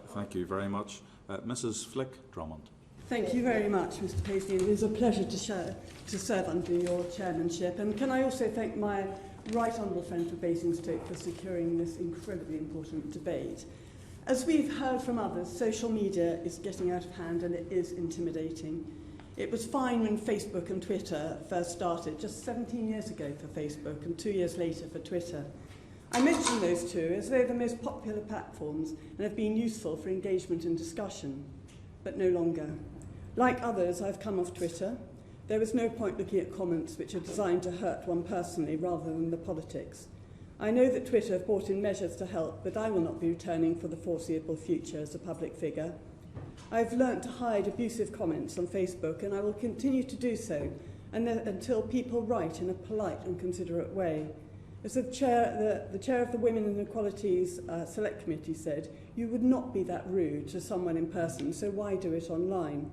Thank you very much. Mrs. Flick Drummond. Thank you very much, Mr. Paisley. It is a pleasure to serve under your chairmanship. And can I also thank my right honourable friend for Basingstoke for securing this incredibly important debate. As we've heard from others, social media is getting out of hand and it is intimidating. It was fine when Facebook and Twitter first started, just 17 years ago for Facebook and 2 years later for Twitter. I mention those two as they're the most popular platforms and have been useful for engagement and discussion, but no longer. Like others, I've come off Twitter. There was no point looking at comments which are designed to hurt one personally rather than the politics. I know that Twitter have brought in measures to help, but I will not be returning for the foreseeable future as a public figure. I've learnt to hide abusive comments on Facebook, and I will continue to do so until people write in a polite and considerate way. As the chair of the Women and Equalities Select Committee said, you would not be that rude to someone in person, so why do it online?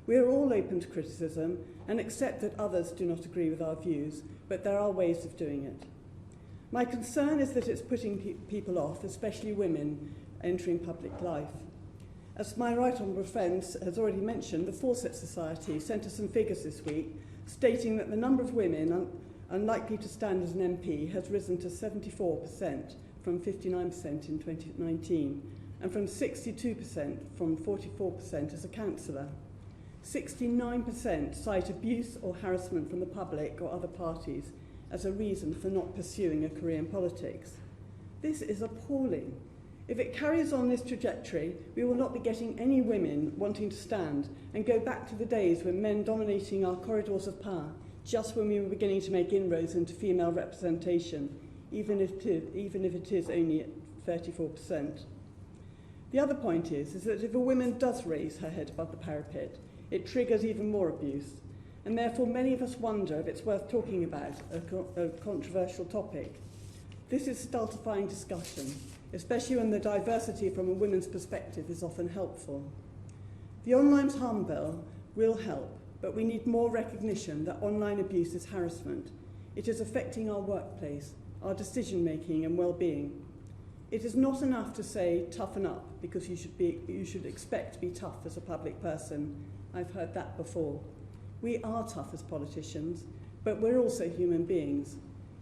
We are all open to criticism and accept that others do not agree with our views, but there are ways of doing it. My concern is that it's putting people off, especially women, entering public life. As my right honourable friend has already mentioned, the Fawcett Society sent us some figures this week stating that the number of women unlikely to stand as an MP has risen to 74% from 59% in 2019 and from 62% from 44% as a councillor. 69% cite abuse or harassment from the public or other parties as a reason for not pursuing a career in politics. This is appalling. If it carries on this trajectory, we will not be getting any women wanting to stand and go back to the days when men dominating our corridors of power, just when we were beginning to make inroads into female representation, even if it is only at 34%. The other point is that if a woman does raise her head above the parapet, it triggers even more abuse, and therefore many of us wonder if it's worth talking about a controversial topic. This is stultifying discussion, especially when the diversity from a woman's perspective is often helpful. The online harm bill will help, but we need more recognition that online abuse is harassment. It is affecting our workplace, our decision-making and well-being. It is not enough to say toughen up because you should expect to be tough as a public person. I've heard that before. We are tough as politicians, but we're also human beings.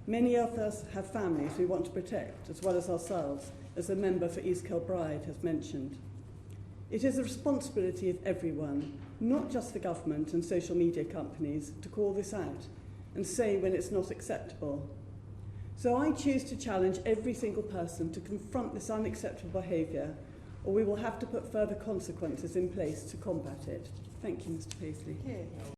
Many of us have families we want to protect, as well as ourselves, as the member for East Kilbride has mentioned. It is the responsibility of everyone, not just the government and social media companies, to call this out and say when it's not acceptable. So I choose to challenge every single person to confront this unacceptable behaviour, or we will have to put further consequences in place to combat it. Thank you, Mr. Paisley.